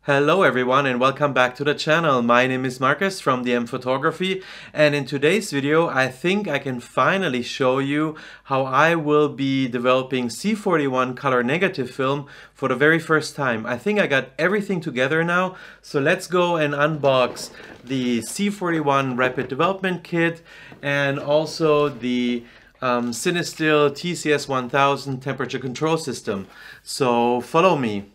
Hello everyone and welcome back to the channel. My name is Marcus from DM Photography, and in today's video I think I can finally show you how I will be developing C41 color negative film for the very first time. I think I got everything together now, so let's go and unbox the C41 Rapid Development Kit and also the CineStill TCS-1000 temperature control system. So follow me.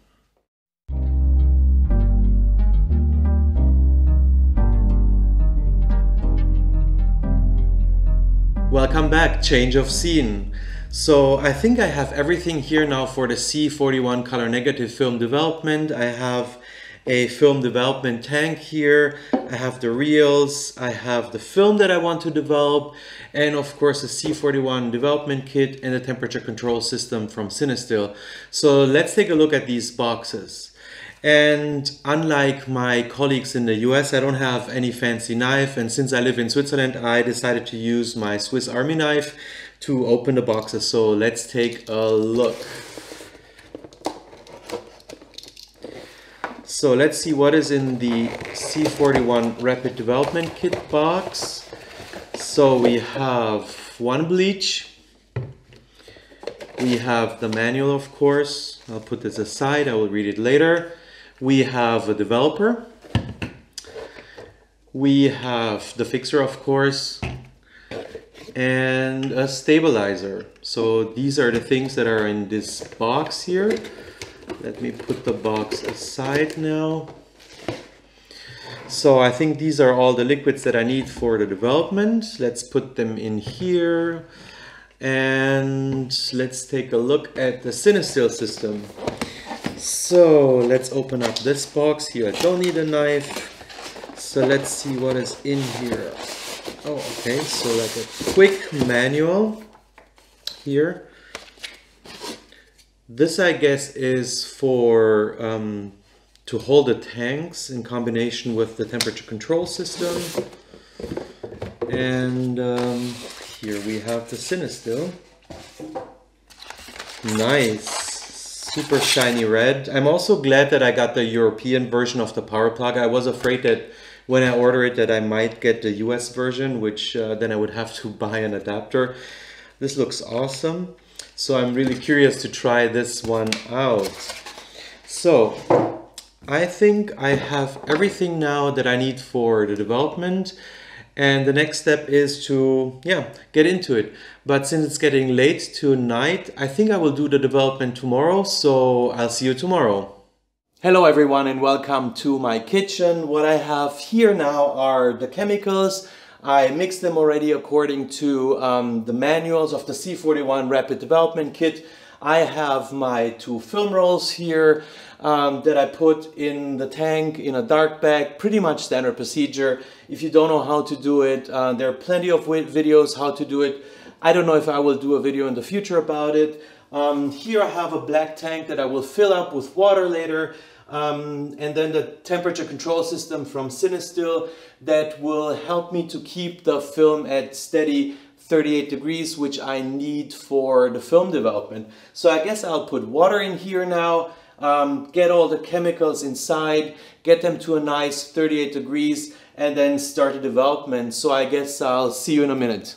Welcome back, change of scene. So I think I have everything here now for the C41 color negative film development. I have a film development tank here, I have the reels, I have the film that I want to develop, and of course the C41 development kit and the temperature control system from CineStill. So let's take a look at these boxes. And unlike my colleagues in the US, I don't have any fancy knife, and since I live in Switzerland, I decided to use my Swiss Army knife to open the boxes. So let's take a look. So let's see what is in the C41 Rapid Development Kit box. So we have one bleach. We have the manual, of course. I'll put this aside, I will read it later. We have a developer. We have the fixer, of course, and a stabilizer. So these are the things that are in this box here. Let me put the box aside now. So I think these are all the liquids that I need for the development. Let's put them in here. And let's take a look at the CineStill system. So let's open up this box here. I don't need a knife. So let's see what is in here. Oh, okay, so like a quick manual here. This, I guess, is for to hold the tanks in combination with the temperature control system. And here we have the CineStill. Nice. Super shiny red. I'm also glad that I got the European version of the power plug. I was afraid that when I order it that I might get the US version, which then I would have to buy an adapter. This looks awesome. So I'm really curious to try this one out. So I think I have everything now that I need for the development. And the next step is to, get into it. But since it's getting late tonight, I think I will do the development tomorrow. So I'll see you tomorrow. Hello everyone and welcome to my kitchen. What I have here now are the chemicals. I mixed them already according to the manuals of the C41 Rapid Development Kit. I have my two film rolls here that I put in the tank in a dark bag, pretty much standard procedure. If you don't know how to do it, there are plenty of videos how to do it. I don't know if I will do a video in the future about it. Here I have a black tank that I will fill up with water later. And then the temperature control system from CineStill that will help me to keep the film at steady 38 degrees, which I need for the film development. So I guess I'll put water in here now, get all the chemicals inside, get them to a nice 38 degrees, and then start the development. So I guess I'll see you in a minute.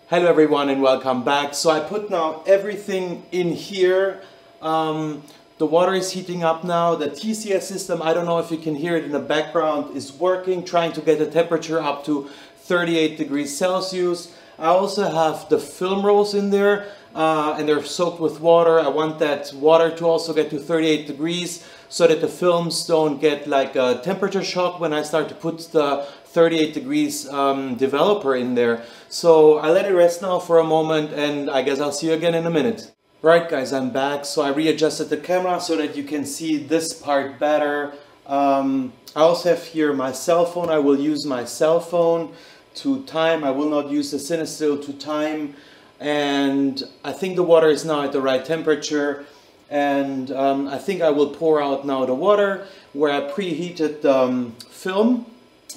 Hello everyone and welcome back. So I put now everything in here. The water is heating up now. The TCS system, I don't know if you can hear it in the background, is working, trying to get the temperature up to 38 degrees Celsius. I also have the film rolls in there and they're soaked with water. I want that water to also get to 38 degrees so that the films don't get like a temperature shock when I start to put the 38 degrees developer in there. So I let it rest now for a moment and I guess I'll see you again in a minute. Right guys, I'm back. So I readjusted the camera so that you can see this part better. I also have here my cell phone. I will use my cell phone to time. I will not use the CineStill to time. And I think the water is now at the right temperature. And I think I will pour out now the water where I preheated the film.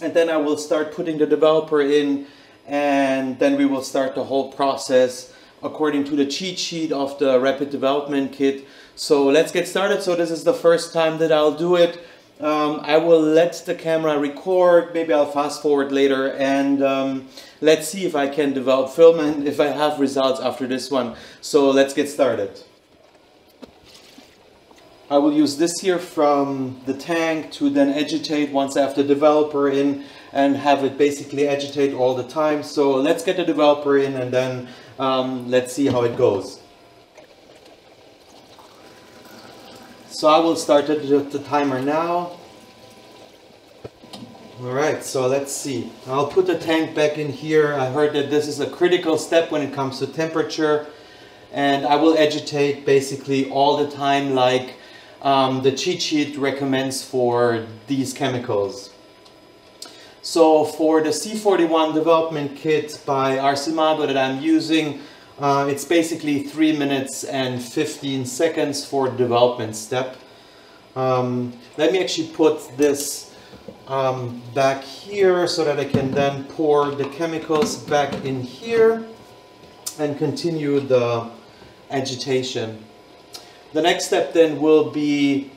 And then I will start putting the developer in. And then we will start the whole process according to the cheat sheet of the Rapid Development Kit. So let's get started. So this is the first time that I'll do it. I will let the camera record, maybe I'll fast forward later, and let's see if I can develop film and if I have results after this one. So let's get started. I will use this here from the tank to then agitate once I have the developer in and have it basically agitate all the time. So let's get the developer in and then let's see how it goes. So I will start the timer now. Alright, so let's see. I'll put the tank back in here. I heard that this is a critical step when it comes to temperature. And I will agitate basically all the time like the cheat sheet recommends for these chemicals. So for the C41 development kit by Arcimago that I'm using, it's basically 3 minutes and 15 seconds for the development step. Let me actually put this back here so that I can then pour the chemicals back in here and continue the agitation. The next step then will be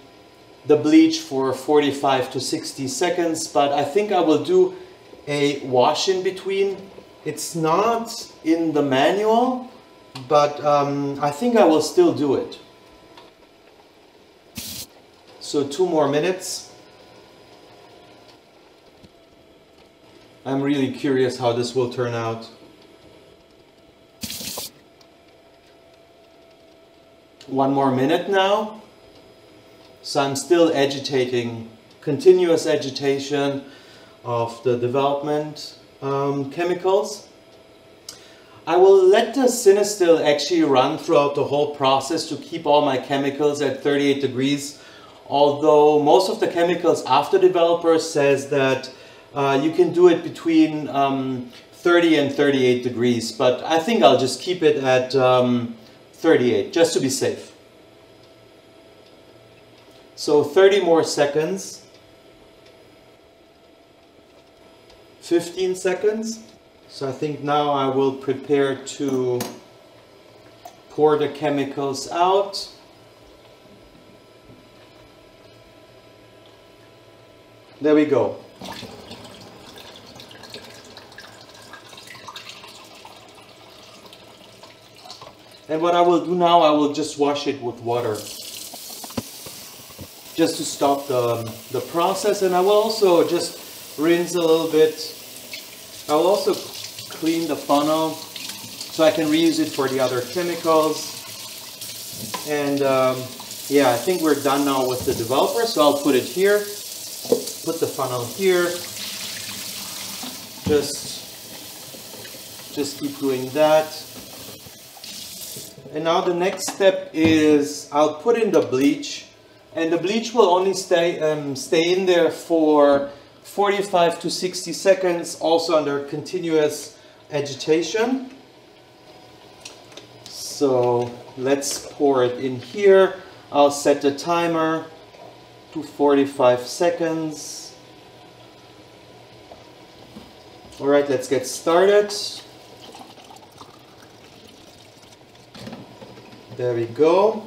the bleach for 45 to 60 seconds, but I think I will do a wash in between. It's not in the manual, but I think I will still do it. So 2 more minutes. I'm really curious how this will turn out. 1 more minute now. So I'm still agitating, continuous agitation of the development chemicals. I will let the CineStill actually run throughout the whole process to keep all my chemicals at 38 degrees. Although most of the chemicals after developer says that you can do it between 30 and 38 degrees. But I think I'll just keep it at 38 just to be safe. So 30 more seconds. 15 seconds. So I think now I will prepare to pour the chemicals out. There we go. And what I will do now, I will just wash it with water. Just to stop the process. And I will also just rinse a little bit. I will also clean the funnel so I can reuse it for the other chemicals. And yeah, I think we're done now with the developer. So I'll put it here. Put the funnel here. Just keep doing that. And now the next step is I'll put in the bleach, and the bleach will only stay in there for 45 to 60 seconds, also under continuous agitation. So let's pour it in here. I'll set the timer to 45 seconds. All right, let's get started. There we go.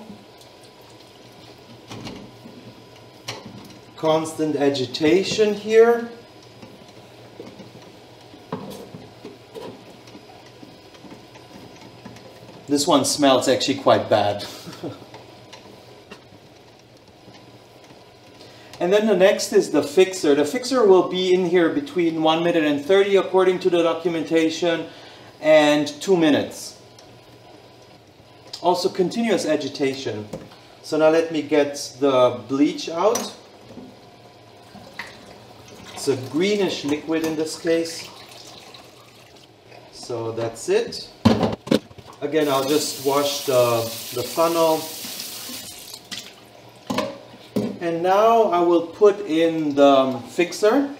Constant agitation here. This one smells actually quite bad. And then the next is the fixer. The fixer will be in here between 1 minute and 30 according to the documentation, and 2 minutes. Also continuous agitation. So now let me get the bleach out. It's a greenish liquid in this case. So that's it. Again, I'll just wash the funnel. And now I will put in the fixer.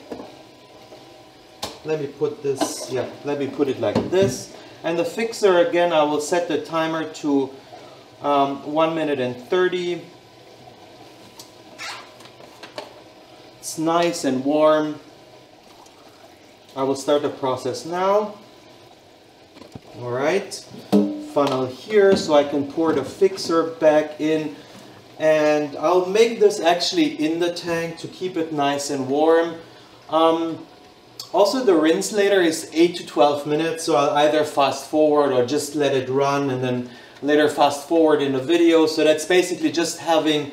Let me put this, yeah, let me put it like this. And the fixer, again, I will set the timer to 1 minute and 30. It's nice and warm. I will start the process now. All right, funnel here so I can pour the fixer back in. And I'll make this actually in the tank to keep it nice and warm. Also, the rinse later is 8 to 12 minutes, so I'll either fast forward or just let it run and then later fast forward in the video. So that's basically just having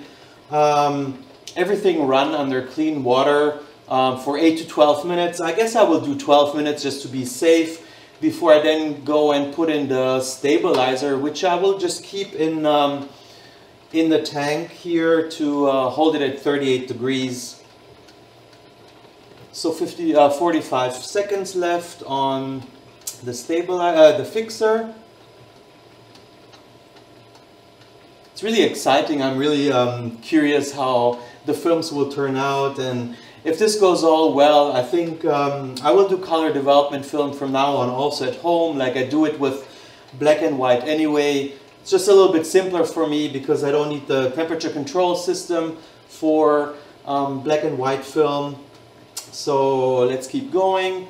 everything run under clean water for 8 to 12 minutes. I guess I will do 12 minutes just to be safe before I then go and put in the stabilizer, which I will just keep in the tank here to hold it at 38 degrees. So 45 seconds left on the the fixer. It's really exciting. I'm really curious how the films will turn out, and if this goes all well, I think I will do color development film from now on also at home, like I do it with black and white anyway. It's just a little bit simpler for me because I don't need the temperature control system for black and white film. So let's keep going.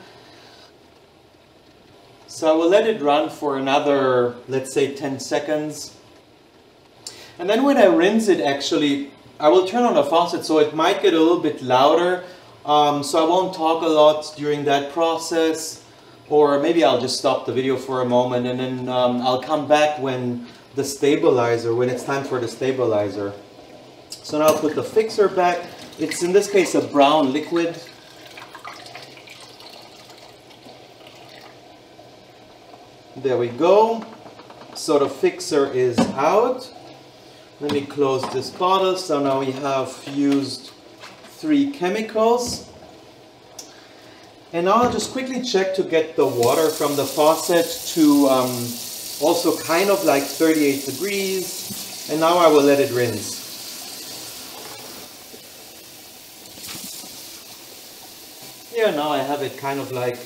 So I will let it run for another, let's say 10 seconds. And then when I rinse it, actually, I will turn on the faucet so it might get a little bit louder. So I won't talk a lot during that process. Or maybe I'll just stop the video for a moment and then I'll come back when it's time for the stabilizer. So now I'll put the fixer back. It's in this case a brown liquid. There we go. So the fixer is out. Let me close this bottle. So now we have used 3 chemicals. And now I'll just quickly check to get the water from the faucet to also kind of like 38 degrees. And now I will let it rinse. Yeah, now I have it kind of like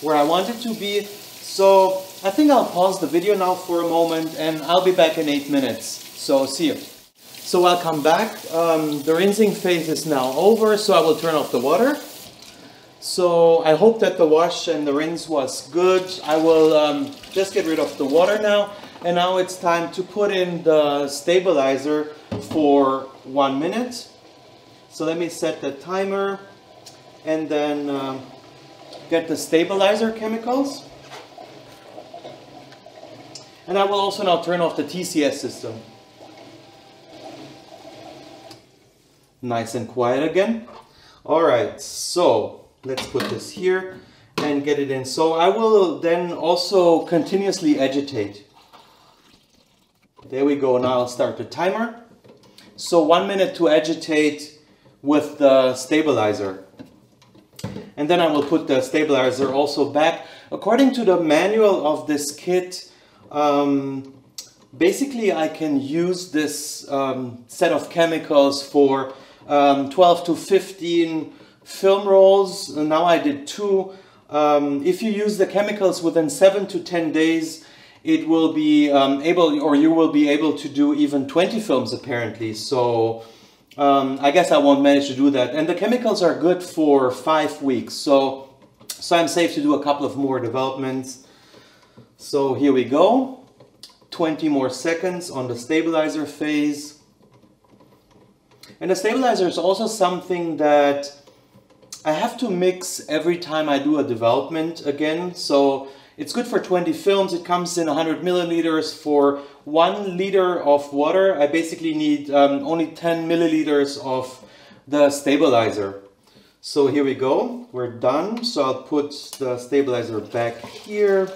where I want it to be. So I think I'll pause the video now for a moment and I'll be back in 8 minutes. So see you. So I'll come back. The rinsing phase is now over, so I will turn off the water. So I hope that the wash and the rinse was good. I will just get rid of the water now. And now it's time to put in the stabilizer for 1 minute. So let me set the timer and then get the stabilizer chemicals. And I will also now turn off the TCS system. Nice and quiet again. Alright, so let's put this here and get it in. So I will then also continuously agitate. There we go, now I'll start the timer. So 1 minute to agitate with the stabilizer. And then I will put the stabilizer also back. According to the manual of this kit, basically I can use this set of chemicals for 12 to 15 film rolls. Now I did 2. If you use the chemicals within 7 to 10 days, it will be you will be able to do even 20 films apparently. So I guess I won't manage to do that. And the chemicals are good for 5 weeks. So I'm safe to do a couple of more developments. So here we go. 20 more seconds on the stabilizer phase. And the stabilizer is also something that I have to mix every time I do a development again. So it's good for 20 films. It comes in 100 milliliters. For 1 liter of water, I basically need only 10 milliliters of the stabilizer. So here we go. We're done. So I'll put the stabilizer back here.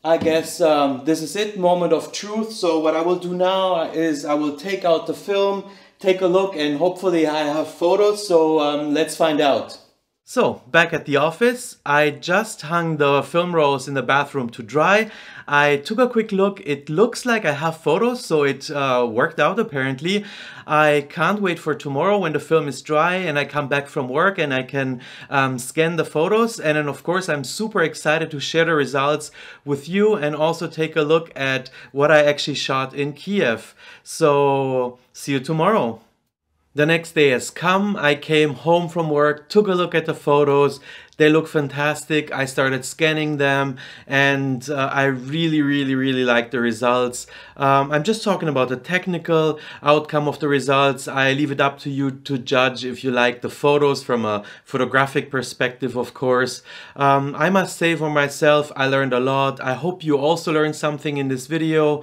I guess this is it, moment of truth. So what I will do now is I will take out the film, take a look, and hopefully I have photos. So let's find out. So, back at the office, I just hung the film rolls in the bathroom to dry. I took a quick look. It looks like I have photos, so it worked out apparently. I can't wait for tomorrow when the film is dry and I come back from work and I can scan the photos. And then of course I'm super excited to share the results with you and also take a look at what I actually shot in Kiev. So, see you tomorrow. The next day has come. I came home from work, took a look at the photos, They look fantastic. I started scanning them, and I really like the results. I'm just talking about the technical outcome of the results. I leave it up to you to judge if you like the photos from a photographic perspective, of course. I must say for myself, I learned a lot. I hope you also learned something in this video.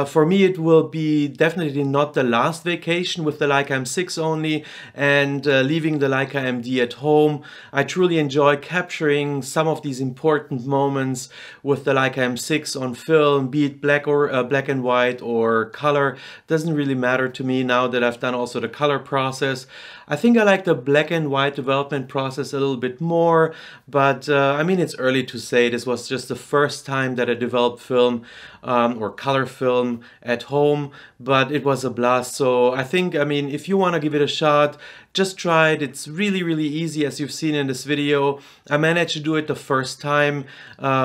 For me, it will be definitely not the last vacation with the Leica M6 only, and leaving the Leica MD at home. I truly enjoy capturing some of these important moments with the Leica M6 on film, be it black and white or color. Doesn't really matter to me now that I've done also the color process. I think I like the black and white development process a little bit more, but I mean, it's early to say. This was just the first time that I developed film or color film at home, but it was a blast. So I think, I mean, if you want to give it a shot, just try it. It's really easy, as you've seen in this video. I managed to do it the first time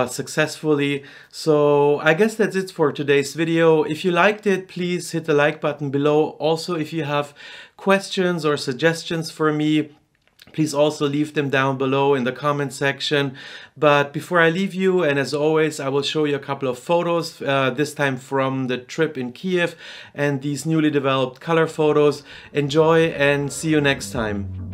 successfully. So I guess that's it for today's video. If you liked it, please hit the like button below. Also, if you have questions or suggestions for me, please also leave them down below in the comment section. But before I leave you, and as always, I will show you a couple of photos, this time from the trip in Kiev and these newly developed color photos. Enjoy and see you next time.